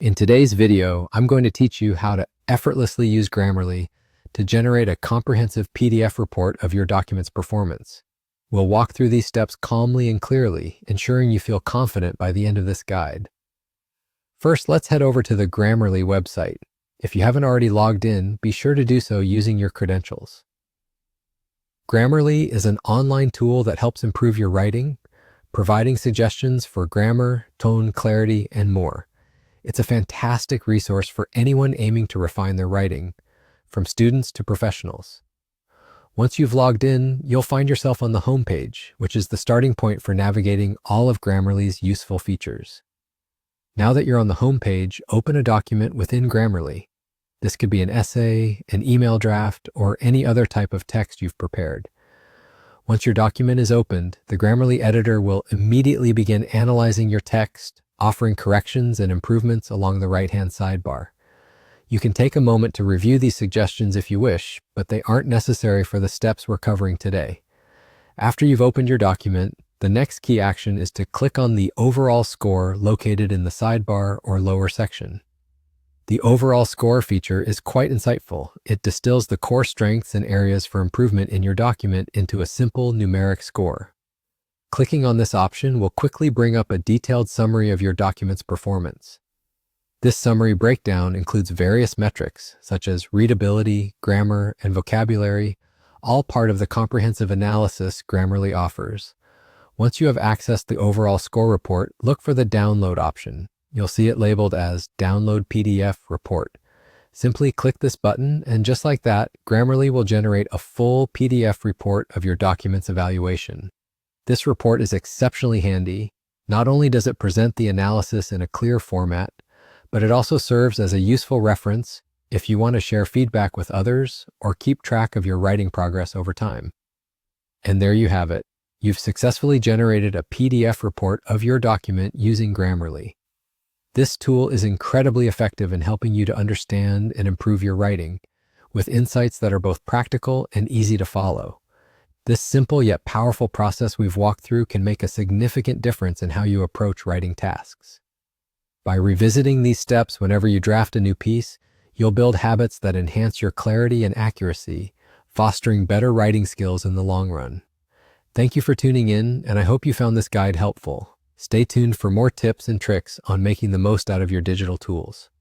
In today's video, I'm going to teach you how to effortlessly use Grammarly to generate a comprehensive PDF report of your document's performance. We'll walk through these steps calmly and clearly, ensuring you feel confident by the end of this guide. First, let's head over to the Grammarly website. If you haven't already logged in, be sure to do so using your credentials. Grammarly is an online tool that helps improve your writing, providing suggestions for grammar, tone, clarity, and more. It's a fantastic resource for anyone aiming to refine their writing, from students to professionals. Once you've logged in, you'll find yourself on the home page, which is the starting point for navigating all of Grammarly's useful features. Now that you're on the home page, open a document within Grammarly. This could be an essay, an email draft, or any other type of text you've prepared. Once your document is opened, the Grammarly editor will immediately begin analyzing your text, offering corrections and improvements along the right-hand sidebar. You can take a moment to review these suggestions if you wish, but they aren't necessary for the steps we're covering today. After you've opened your document, the next key action is to click on the overall score located in the sidebar or lower section. The overall score feature is quite insightful. It distills the core strengths and areas for improvement in your document into a simple numeric score. Clicking on this option will quickly bring up a detailed summary of your document's performance. This summary breakdown includes various metrics, such as readability, grammar, and vocabulary, all part of the comprehensive analysis Grammarly offers. Once you have accessed the overall score report, look for the download option. You'll see it labeled as Download PDF Report. Simply click this button, and just like that, Grammarly will generate a full PDF report of your document's evaluation. This report is exceptionally handy. Not only does it present the analysis in a clear format, but it also serves as a useful reference if you want to share feedback with others or keep track of your writing progress over time. And there you have it. You've successfully generated a PDF report of your document using Grammarly. This tool is incredibly effective in helping you to understand and improve your writing, with insights that are both practical and easy to follow. This simple yet powerful process we've walked through can make a significant difference in how you approach writing tasks. By revisiting these steps whenever you draft a new piece, you'll build habits that enhance your clarity and accuracy, fostering better writing skills in the long run. Thank you for tuning in, and I hope you found this guide helpful. Stay tuned for more tips and tricks on making the most out of your digital tools.